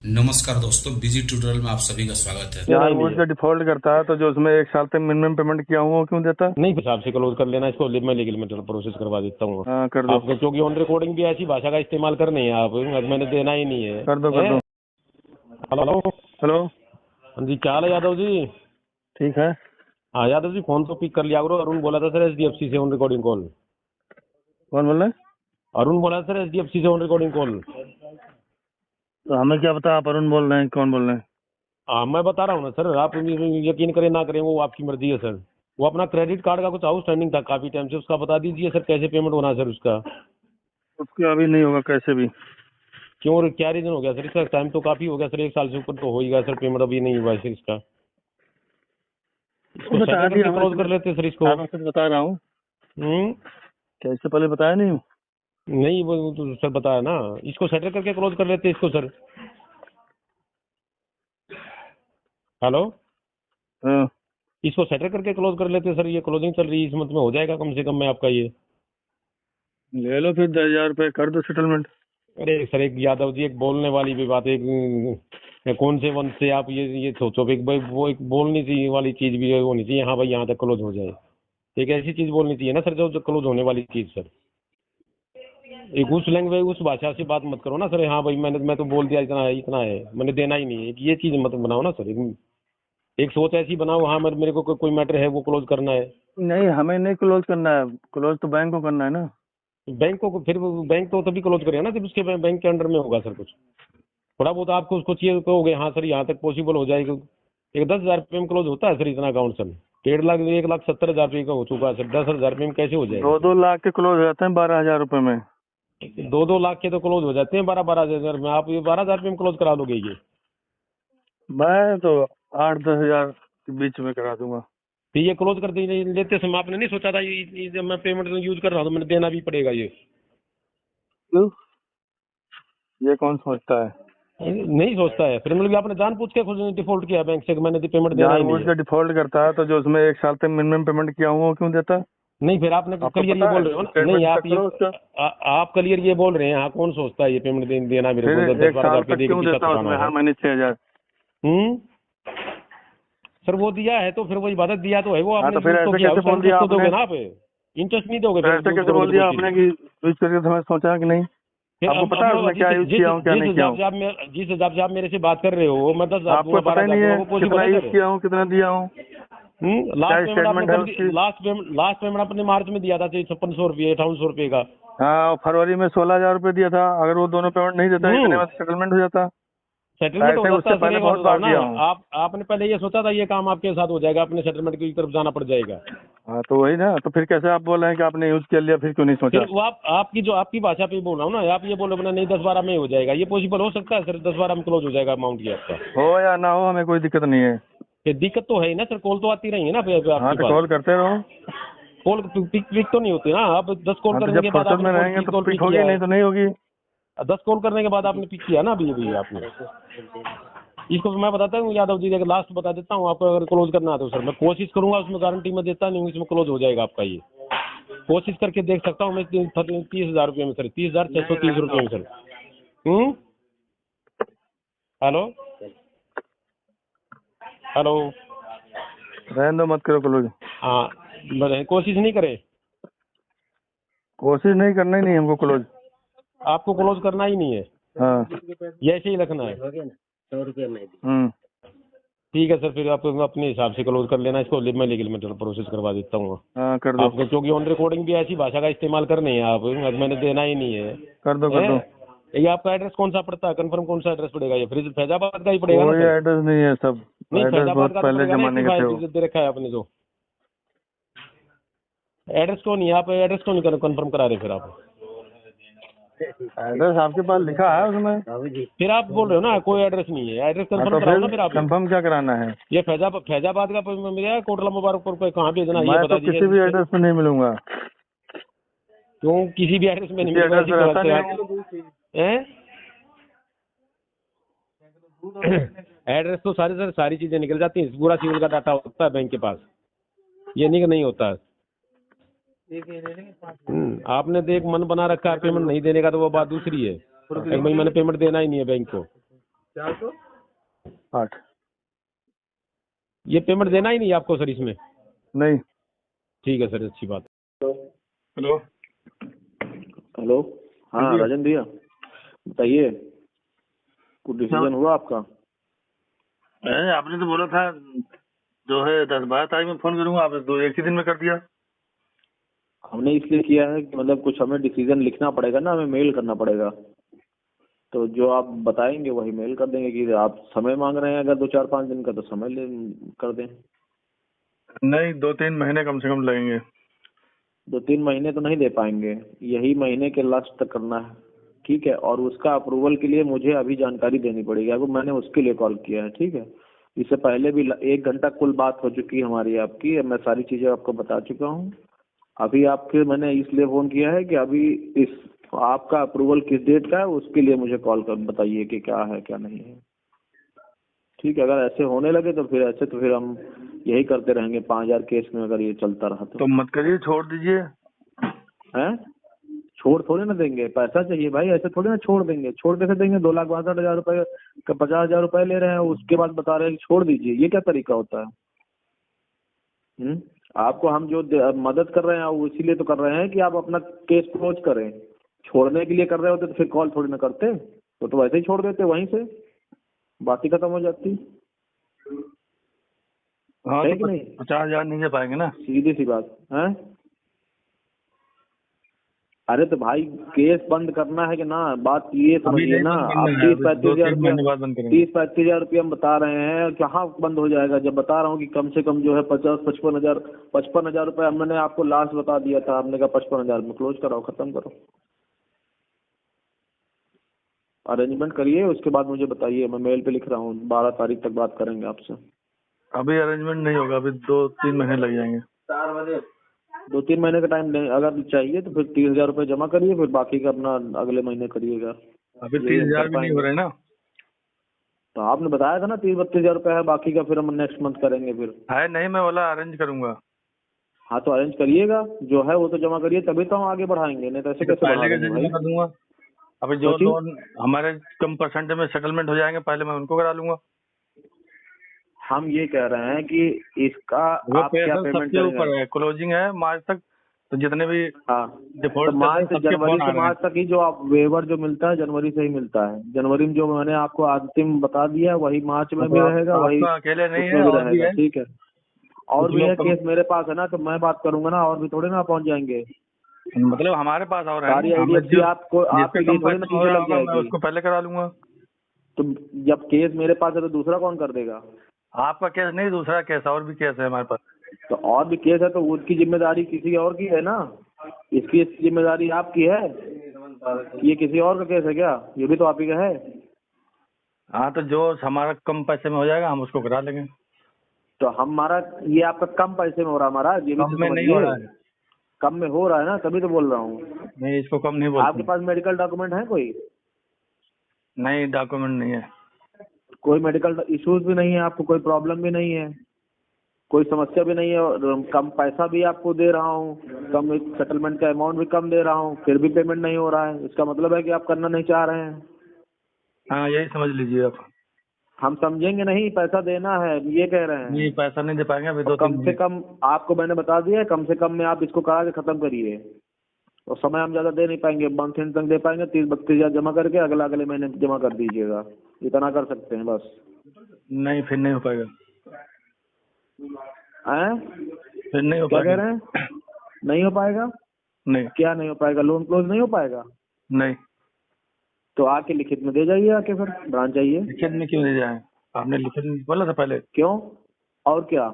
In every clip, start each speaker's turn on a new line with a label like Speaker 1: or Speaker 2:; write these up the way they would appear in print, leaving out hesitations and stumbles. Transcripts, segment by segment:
Speaker 1: नमस्कार दोस्तों, busy tutorial में आप सभी का स्वागत है।
Speaker 2: यार वो उसका डिफॉल्ट करता है तो जो उसमें एक साल तक मिनिमम पेमेंट किया हुआ वो क्यों देता?
Speaker 3: नहीं हिसाब से क्लोज कर लेना इसको, मैं लीगल मेटर प्रोसेस करवा देता हूँ।
Speaker 2: हाँ कर दो।
Speaker 3: आप क्योंकि ऑन रिकॉर्डिंग भी ऐसी भाषा का इस्तेमाल कर नहीं है आप, मैंने देना ही नहीं है।
Speaker 2: कर दो कर दो।
Speaker 3: Hello
Speaker 2: hello.
Speaker 3: हाँ जी, क्या हाल है यादव जी?
Speaker 2: ठीक है।
Speaker 3: हाँ यादव जी, फोन तो पिक कर लिया करो। अरुण बोला था सर एचडीएफसी से ऑन रिकॉर्डिंग कॉल।
Speaker 2: कौन बोल रहे हैं?
Speaker 3: अरुण बोला सर एचडीएफसी से ऑन रिकॉर्डिंग कॉल।
Speaker 2: तो हमें क्या पता आप अरुण बोल रहे हैं कौन बोल रहे हैं?
Speaker 3: हाँ मैं बता रहा हूँ ना सर, आप यकीन करें ना करें वो आपकी मर्जी है सर। वो अपना क्रेडिट कार्ड का कुछ आउटस्टैंडिंग था काफी टाइम से, उसका बता दीजिए सर कैसे पेमेंट होना है सर उसका।
Speaker 2: उसके अभी नहीं होगा कैसे भी।
Speaker 3: क्यों, क्या रीजन हो गया सर इसका? टाइम तो काफी हो गया सर, 1 साल से ऊपर तो हो ही गया सर, पेमेंट अभी नहीं हुआ है सर इसका। इसको
Speaker 2: बता
Speaker 3: सेटल
Speaker 2: दिया
Speaker 3: करके क्लोज कर लेते सर इसको।
Speaker 2: मैं सच बता रहा हूँ।
Speaker 3: हम्म।
Speaker 2: क्या इससे पहले बताया नहीं हूँ?
Speaker 3: नहीं वो तो सर बताया ना, इसको सेटल करके क्लोज कर लेते इसको सर। हेलो,
Speaker 2: हाँ।
Speaker 3: इसको सेटल करके क्लोज कर लेते सर, ये क्लोजिंग चल रही है इस मंथ में, हो जाएगा कम से कम में आपका ये।
Speaker 2: ले लो फिर 10,000 रुपये कर दो सेटलमेंट।
Speaker 3: अरे सर एक यादव जी, एक बोलने वाली भी बात है, कौन से वंश से आप ये सोचो कि भाई वो एक बोलनी चाहिए वाली चीज भी होनी चाहिए, हाँ भाई यहाँ तक क्लोज हो जाए। एक ऐसी चीज बोलनी चाहिए ना सर जो क्लोज होने वाली चीज सर। एक उस लैंग्वेज उस भाषा से बात मत करो ना सर, हाँ भाई मैं तो बोल दिया इतना है मैंने देना ही नहीं है, ये चीज मत बनाओ ना सर। एक सोच ऐसी बनाओ, हाँ मेरे को कोई मैटर है वो क्लोज करना है।
Speaker 2: नहीं हमें नहीं क्लोज करना है, क्लोज तो बैंक को करना है ना।
Speaker 3: बैंक को फिर बैंक तो तभी क्लोज करेगा ना जब उसके बैंक के अंडर में होगा सर कुछ। थोड़ा बहुत आपको उसको चाहिए कहोगे हाँ सर यहाँ तक पॉसिबल हो जाएगा। एक 10,000 रुपये में क्लोज होता है सर इतना अकाउंट सर? 1.5 लाख 1,70,000 रुपये का हो चुका है सर, 10,000 रुपये में कैसे हो जाएगा?
Speaker 2: 2-2 लाख के क्लोज हो जाते हैं 12,000 रुपये में।
Speaker 3: 2-2 लाख के तो क्लोज हो जाते हैं 12-12 हज़ार में, आप ये 12,000 रुपये में क्लोज करा लोगे ये?
Speaker 2: मैं तो 8-10 हजार के बीच में करा दूंगा।
Speaker 3: तो ये क्लोज कर दीजिए। लेते समय आपने नहीं सोचा था ये जब मैं पेमेंट यूज कर रहा हूँ तो मैंने देना भी पड़ेगा ये?
Speaker 2: क्यों? ये कौन सोचता है?
Speaker 3: नहीं सोचता है फिर, मतलब कि आपने जानबूझ के खुद डिफॉल्ट किया बैंक से कि मैंने पेमेंट देना
Speaker 2: यार
Speaker 3: ही
Speaker 2: वो
Speaker 3: नहीं
Speaker 2: उसका
Speaker 3: है।
Speaker 2: डिफॉल्ट करता है तो जो उसमें एक साल तक मिनिमम पेमेंट किया हुआ वो क्यों देता?
Speaker 3: नहीं फिर आपने
Speaker 2: आपको
Speaker 3: क्लियर ये
Speaker 2: पता है
Speaker 3: बोल रहे हो ना,
Speaker 2: स्टेटमेंट
Speaker 3: नहीं
Speaker 2: चेक
Speaker 3: आप ये
Speaker 2: करो उसका।
Speaker 3: आप क्लियर ये बोल रहे हैं, हाँ कौन सोचता है ये पेमेंट देना मेरे
Speaker 2: फिर
Speaker 3: को, 10-12 हज़ार
Speaker 2: एक साल
Speaker 3: रुपये
Speaker 2: तक
Speaker 3: दे के
Speaker 2: क्यों
Speaker 3: टीका
Speaker 2: देता
Speaker 3: छुपाना
Speaker 2: उसमें
Speaker 3: है?
Speaker 2: हर महीने 6,000?
Speaker 3: हम्म। सर वो दिया है तो फिर वो इबादत दिया तो है, वो
Speaker 2: हाँ
Speaker 3: आपने
Speaker 2: तो फिर
Speaker 3: यूज तो
Speaker 2: ऐसे
Speaker 3: किया,
Speaker 2: कैसे
Speaker 3: उसका
Speaker 2: बोल दिया
Speaker 3: इंटरेस्ट तो
Speaker 2: आपने?
Speaker 3: दोगे ना आप? इंटरेस्ट नहीं दोगे
Speaker 2: फिर
Speaker 3: फिर
Speaker 2: ऐसे
Speaker 3: यूज
Speaker 2: कैसे
Speaker 3: करोगे
Speaker 2: बोल
Speaker 3: तो कोई
Speaker 2: दिया
Speaker 3: चीज?
Speaker 2: आपने कि यूज करके तो मैं सोचा कि नहीं?
Speaker 3: फिर
Speaker 2: आपको पता है उसमें क्या यूज किया हूँ क्या नहीं किया हूँ?
Speaker 3: जिस हिसाब से आप मेरे से बात कर रहे हो, मैं 10,000
Speaker 2: आपको
Speaker 3: दूंगा
Speaker 2: पता
Speaker 3: 12,000
Speaker 2: ही नहीं
Speaker 3: दूंगा,
Speaker 2: है
Speaker 3: वो पॉसिबल
Speaker 2: कितना
Speaker 3: है
Speaker 2: यूज
Speaker 3: सर?
Speaker 2: किया हूँ कितना दिया हूँ? क्या
Speaker 3: लास्ट पेमेंट आपने
Speaker 2: स्टेटमेंट है
Speaker 3: कब
Speaker 2: उसकी?
Speaker 3: लास्ट पेमेंट आपने मार्च में दिया था 5600 रुपये 5800 रुपये का।
Speaker 2: हाँ फरवरी में 16,000 रुपये दिया था। अगर वो दोनों पेमेंट नहीं देता इतने
Speaker 3: हम्म।
Speaker 2: में सेटलमेंट हो जाता।
Speaker 3: सेटलमेंट हो
Speaker 2: पैसे
Speaker 3: जाता
Speaker 2: उससे
Speaker 3: है सर,
Speaker 2: पहले
Speaker 3: एक बात
Speaker 2: बहुत
Speaker 3: बताओ
Speaker 2: बार
Speaker 3: ना।
Speaker 2: दिया हूँ।
Speaker 3: आपने पहले ये सोचा था ये काम आपके साथ हो जाएगा, अपने सेटलमेंट की तरफ जाना पड़ जाएगा?
Speaker 2: हाँ तो वही ना, तो फिर कैसे आप बोल रहे हैं कि आपने यूज कर लिया फिर क्यों नहीं
Speaker 3: फिर
Speaker 2: सोचा?
Speaker 3: वो आपकी भाषा पे बोल रहा हूँ ना, आप ये बोलो अपना नहीं 10-12 में हो जाएगा, ये पॉसिबल हो सकता है सर? 10-12 में क्लोज हो जाएगा अमाउंट ये आपका?
Speaker 2: हो या ना हो हमें कोई दिक्कत नहीं है।
Speaker 3: ये दिक्कत तो है ही ना सर, कॉल तो आती रही है ना
Speaker 2: हाँ
Speaker 3: आपके
Speaker 2: तो
Speaker 3: पास।
Speaker 2: कॉल करते रहो।
Speaker 3: कॉल पिक तो नहीं होती ना, आप 10 कॉल
Speaker 2: हाँ तो
Speaker 3: करने
Speaker 2: जब
Speaker 3: के बाद
Speaker 2: फुर्सत
Speaker 3: आपने
Speaker 2: में
Speaker 3: कॉल
Speaker 2: रहेंगे तो
Speaker 3: कॉल
Speaker 2: पिक
Speaker 3: पिक
Speaker 2: होगी
Speaker 3: किया
Speaker 2: नहीं
Speaker 3: है।
Speaker 2: तो नहीं होगी।
Speaker 3: 10 कॉल करने के बाद आपने पिक किया ना अभी आपने। इसको मैं बताता हूँ यादव जी, लास्ट बता देता हूँ आपको, अगर क्लोज करना है तो सर मैं कोशिश करूंगा, उसमें गारंटी मैं देता नहीं हूँ इसमें क्लोज हो जाएगा आपका ये। कोशिश करके देख सकता हूँ मैं 30,000 रुपये में सर, 30,630 रुपये में सर। Hello hello.
Speaker 2: रहने दो मत करो क्लोज।
Speaker 3: हाँ कोशिश नहीं करें?
Speaker 2: कोशिश नहीं करना ही नहीं हमको क्लोज।
Speaker 3: आपको क्लोज करना ही नहीं है,
Speaker 2: हाँ।
Speaker 3: ये ऐसे ही रखना है? ठीक है सर, फिर आप अपने हिसाब से क्लोज कर लेना इसको, मैं लीगल मेटर प्रोसेस करवा देता हूँ।
Speaker 2: हाँ कर दो।
Speaker 3: आप क्योंकि ऑन रिकॉर्डिंग भी ऐसी भाषा का इस्तेमाल कर नहीं है आप, मैंने देना ही नहीं है।
Speaker 2: कर दो कर दो।
Speaker 3: ये आपका एड्रेस कौन सा पड़ता है, कंफर्म कौन सा एड्रेस पड़ेगा? ये फैजाबाद का ही पड़ेगा ना
Speaker 2: कोई
Speaker 3: सर?
Speaker 2: एड्रेस नहीं है, सब
Speaker 3: नहीं
Speaker 2: एड्रेस
Speaker 3: फैजाबाद
Speaker 2: बहुत
Speaker 3: का तो
Speaker 2: पहले
Speaker 3: पड़ेगा ना,
Speaker 2: जमाने के थे वो।
Speaker 3: दे रखा है आपने जो एड्रेस। क्यों नहीं आप एड्रेस क्यों नहीं कंफर्म करा रहे फिर आप?
Speaker 2: एड्रेस आपके पास लिखा है उसमें।
Speaker 3: फिर आप बोल रहे हो ना कोई एड्रेस नहीं है, एड्रेस
Speaker 2: हाँ
Speaker 3: कंफर्म
Speaker 2: तो
Speaker 3: कराओ
Speaker 2: फिर
Speaker 3: ना फिर आप।
Speaker 2: कंफर्म क्या कराना है?
Speaker 3: ये फैजाबाद का मेरा कोटला मुबारकपुर पे कहाँ भेजना ये
Speaker 2: मैं
Speaker 3: बता
Speaker 2: तो किसी भी
Speaker 3: दीजिए।
Speaker 2: एड्रेस पे नहीं मिलूंगा।
Speaker 3: क्यों किसी भी एड्रेस में नहीं
Speaker 2: किसी
Speaker 3: मिलेगा
Speaker 2: एड्रेस
Speaker 3: ऐसी
Speaker 2: पे रहता नहीं
Speaker 3: बात
Speaker 2: हूँ।
Speaker 3: है? एड्रेस तो सारी चीजें निकल जाती हैं, पूरा सिविल का डाटा होता है बैंक के पास, ये नहीं कि नहीं होता है। आपने तो एक मन बना रखा है पेमेंट नहीं देने का, तो वो बात दूसरी है कि भाई मैंने पेमेंट देना ही नहीं है बैंक को।
Speaker 2: 8।
Speaker 3: ये पेमेंट देना ही नहीं है आपको सर इसमें?
Speaker 2: नहीं।
Speaker 3: ठीक है सर, अच्छी बात।
Speaker 2: हेलो।
Speaker 4: हेलो। हाँ
Speaker 2: जी।
Speaker 4: राजन भैया बताइए, कुछ डिसीजन हुआ आपका?
Speaker 2: अरे आपने तो बोला था जो है 10-12 तारीख में फोन करूंगा, आपने 1 ही दिन में कर दिया।
Speaker 4: हमने इसलिए किया है कि मतलब कुछ हमें डिसीजन लिखना पड़ेगा ना, हमें मेल करना पड़ेगा। तो जो आप बताएंगे वही मेल कर देंगे कि आप समय मांग रहे हैं, अगर 2-4-5 दिन का तो समय ले कर दें।
Speaker 2: नहीं, 2-3 महीने कम से कम लगेंगे।
Speaker 4: 2-3 महीने तो नहीं दे पाएंगे, यही महीने के लास्ट तक करना है, ठीक है। और उसका अप्रूवल के लिए मुझे अभी जानकारी देनी पड़ेगी आपको, मैंने उसके लिए कॉल किया है, ठीक है। इससे पहले भी 1 घंटा कुल बात हो चुकी है हमारी आपकी, मैं सारी चीजें आपको बता चुका हूँ। अभी आपके मैंने इसलिए फोन किया है कि अभी इस आपका अप्रूवल किस डेट का है, उसके लिए मुझे कॉल कर बताइए कि क्या है क्या नहीं है, ठीक है। अगर ऐसे होने लगे तो फिर हम यही करते रहेंगे 5,000 केस में, अगर ये चलता रहा तो
Speaker 2: मत करिए, छोड़ दीजिए।
Speaker 4: हैं। छोड़ थोड़े ना देंगे, पैसा चाहिए भाई, ऐसे थोड़े ना छोड़ देंगे। छोड़ कैसे देंगे? 2,62,000 रुपए का 50,000 रुपए ले रहे हैं, उसके बाद बता रहे हैं कि छोड़ दीजिए, ये क्या तरीका होता है? आपको हम जो मदद कर रहे हैं वो इसीलिए तो कर रहे हैं कि आप अपना केस क्लोज करें। छोड़ने के लिए कर रहे होते तो फिर कॉल थोड़ी ना करते, तो वैसे ही छोड़ देते, वहीं से बात ही खत्म हो जाती
Speaker 2: हाँ
Speaker 4: है
Speaker 2: तो
Speaker 4: कि नहीं?
Speaker 2: 50,000 नहीं दे पाएंगे ना।
Speaker 4: सीधी सी बात है। अरे तो भाई केस बंद करना है कि ना, बात ये
Speaker 2: अभी
Speaker 4: समझिए
Speaker 2: नहीं
Speaker 4: ना।
Speaker 2: बंद
Speaker 4: आप
Speaker 2: करना है,
Speaker 4: 30-35,000
Speaker 2: 2-3
Speaker 4: रुपया
Speaker 2: महीने बाद बंद करेंगे।
Speaker 4: 30-35,000 रुपया हम बता रहे हैं, कहाँ बंद हो जाएगा? जब बता रहा हूँ कि कम से कम जो है 55,000 रुपया हमने आपको लास्ट बता दिया था, हमने कहा 55,000 में क्लोज कराओ, खत्म करो, अरेंजमेंट करिए, उसके बाद मुझे बताइए। मैं मेल पे लिख रहा हूँ, 12 तारीख तक बात करेंगे आपसे।
Speaker 2: अभी अरेंजमेंट नहीं होगा, अभी 2-3 महीने लग जाएंगे।
Speaker 4: 2-3 महीने का टाइम अगर चाहिए तो फिर 30,000 रुपये जमा करिए, फिर बाकी का अपना अगले महीने करिएगा।
Speaker 2: अभी
Speaker 4: यही हम
Speaker 2: 30,000
Speaker 4: कर
Speaker 2: भी नहीं हो
Speaker 4: पाएंगे।
Speaker 2: रहे ना।
Speaker 4: तो आपने बताया था ना 30-32,000 रुपये है, बाकी का फिर हम नेक्स्ट मंथ करेंगे फिर।
Speaker 2: है नहीं, मैं बोला अरेंज करूंगा।
Speaker 4: हाँ तो अरेंज करिएगा, जो है वो तो जमा करिए, तभी तो हम आगे बढ़ाएंगे, नहीं तो ऐसे कैसे बढ़ा
Speaker 2: पहले
Speaker 4: देंगे
Speaker 2: कैसे
Speaker 4: भाई?
Speaker 2: जमा कर दूंगा? अभी जो
Speaker 4: तो ठीक,
Speaker 2: लोन हमारे कम परसेंट में सेटलमेंट हो जाएंगे, पहले मैं उनको करा लूंगा।
Speaker 4: हम ये कह रहे हैं कि इसका
Speaker 2: वो
Speaker 4: आप क्या
Speaker 2: पैसा
Speaker 4: पेमेंट
Speaker 2: सबके
Speaker 4: करेंगे?
Speaker 2: ऊपर है, क्लोजिंग है मार्च तक, तो जितने भी
Speaker 4: हाँ तो
Speaker 2: डिफॉल्ट कर रहे हैं सबके
Speaker 4: जनवरी
Speaker 2: फोन आ
Speaker 4: से
Speaker 2: रहे हैं।
Speaker 4: मार्च तक ही जो आप वेवर जो मिलता है जनवरी से ही मिलता है। जनवरी में जो मैंने आपको अंतिम बता दिया वही मार्च में
Speaker 2: तो
Speaker 4: भी रहेगा, वही
Speaker 2: आपका अकेले नहीं है,
Speaker 4: उसमें भी
Speaker 2: और भी
Speaker 4: रहेगा,
Speaker 2: है।
Speaker 4: ठीक है। और
Speaker 2: कुछ
Speaker 4: भी है
Speaker 2: लोग
Speaker 4: केस मेरे पास है ना, तो मैं बात करूंगा ना, और भी थोड़े ना पहुंच जाएंगे।
Speaker 2: मतलब हमारे पास और है
Speaker 4: सारी
Speaker 2: ना, हमें
Speaker 4: आईडीएफसी आपको
Speaker 2: जिसका
Speaker 4: आपके लिए
Speaker 2: कम
Speaker 4: थोड़ी ना
Speaker 2: पैसा हो
Speaker 4: चीजें
Speaker 2: रहा
Speaker 4: लग
Speaker 2: होगा मैं
Speaker 4: जाएगी।
Speaker 2: उसको पहले करा लूंगा।
Speaker 4: तो जब केस मेरे पास है तो दूसरा कौन कर देगा?
Speaker 2: आपका केस नहीं, दूसरा केस, और भी केस है हमारे पास।
Speaker 4: तो और भी केस है तो उसकी जिम्मेदारी किसी और की है ना, इसकी जिम्मेदारी आपकी है। ये किसी और का केस है क्या? ये भी तो आप ही का है।
Speaker 2: हाँ तो जो हमारा कम पैसे में हो जाएगा हम उसको करा लेंगे।
Speaker 4: तो हमारा ये आपका कम पैसे में हो रहा है, हमारा ये भी
Speaker 2: कम
Speaker 4: तो
Speaker 2: में नहीं हो रहा
Speaker 4: समझिए।
Speaker 2: है।
Speaker 4: कम में हो रहा है ना, तभी तो बोल रहा हूँ।
Speaker 2: नहीं, इसको कम नहीं बोलते।
Speaker 4: आपके पास मेडिकल डॉक्यूमेंट है कोई?
Speaker 2: नहीं, डॉक्यूमेंट नहीं है।
Speaker 4: कोई मेडिकल इश्यूज भी नहीं है आपको, कोई प्रॉब्लम भी नहीं है, कोई समस्या भी नहीं है, और कम पैसा भी आपको दे रहा हूँ, कम सेटलमेंट का अमाउंट भी कम दे रहा हूँ, फिर भी पेमेंट नहीं हो रहा है, इसका मतलब है कि आप करना नहीं चाह रहे हैं।
Speaker 2: हाँ, यही समझ लीजिए आप।
Speaker 4: हम समझेंगे नहीं, पैसा देना है, ये कह रहे हैं।
Speaker 2: नहीं, पैसा नहीं दे पाएंगे अभी
Speaker 4: और
Speaker 2: 2-3
Speaker 4: कम से
Speaker 2: महीने।
Speaker 4: कम आपको मैंने बता दिया है, कम से कम में आप इसको करा के खत्म करिए। और समय हम ज्यादा दे नहीं पाएंगे, मंथ एंड तक दे पाएंगे, 30-32,000 जमा करके अगले महीने जमा कर दीजिएगा, इतना कर सकते हैं बस।
Speaker 2: नहीं, फिर नहीं हो पाएगा।
Speaker 4: हैं?
Speaker 2: फिर नहीं हो
Speaker 4: क्या कह
Speaker 2: पाएगा।
Speaker 4: रहे हैं? नहीं हो पाएगा?
Speaker 2: नहीं।
Speaker 4: क्या नहीं हो पाएगा? लोन क्लोज नहीं हो पाएगा?
Speaker 2: नहीं,
Speaker 4: तो आके लिखित में दे जाइए, आके फिर ब्रांच जाइए।
Speaker 2: लिखित में क्यों नहीं जाए? आपने लिखित में बोला था पहले।
Speaker 4: क्यों? और क्या?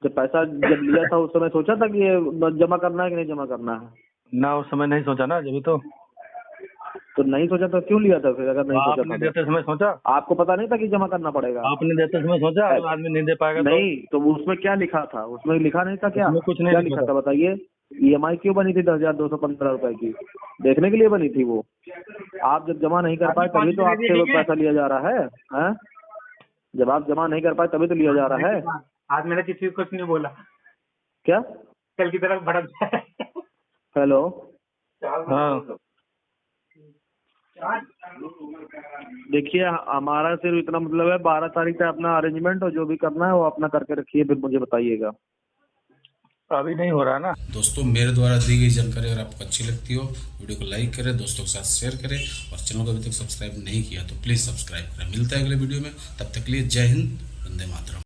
Speaker 4: जब पैसा जब लिया था उस समय सोचा था कि ये जमा करना है कि नहीं जमा करना है?
Speaker 2: ना, उस समय नहीं सोचा ना, जब
Speaker 4: तो नहीं सोचा तो क्यों लिया था फिर, अगर नहीं सोचा
Speaker 2: आपने
Speaker 4: था
Speaker 2: देते समय सोचा।
Speaker 4: तो? आपको पता नहीं था कि जमा करना पड़ेगा?
Speaker 2: आपने देते समय सोचा अगर आदमी नहीं दे पाएगा तो?
Speaker 4: नहीं, तो उसमें क्या लिखा था? उसमें लिखा नहीं था क्या?
Speaker 2: उसमें कुछ नहीं
Speaker 4: क्या
Speaker 2: लिखा
Speaker 4: लिखा
Speaker 2: था।
Speaker 4: था बताइए? EMI क्यों बनी थी 10,215 रुपए की? देखने के लिए बनी थी वो। आप जब जमा नहीं कर पाए तभी तो आपसे वो पैसा लिया जा रहा है, हैं? जब आप जमा नहीं कर पाए तभी तो लिया जा रहा है।
Speaker 5: आज मैंने किसी को कुछ नहीं बोला,
Speaker 4: क्या?
Speaker 5: कल की तरफ भड़क जाए।
Speaker 4: हेलो,
Speaker 2: हाँ,
Speaker 4: देखिए हमारा सिर्फ इतना मतलब है 12 तारीख तक अपना अरेंजमेंट और जो भी करना है वो अपना करके रखिए, फिर मुझे बताइएगा।
Speaker 2: अभी नहीं हो रहा ना।
Speaker 1: दोस्तों मेरे द्वारा दी गई जानकारी अगर आपको अच्छी लगती हो वीडियो को लाइक करें, दोस्तों के साथ शेयर करें और चैनल को अभी तक सब्सक्राइब नहीं किया तो प्लीज़ सब्सक्राइब करें। मिलता है अगले वीडियो में, तब तक के लिए जय हिंद, वंदे मातरम।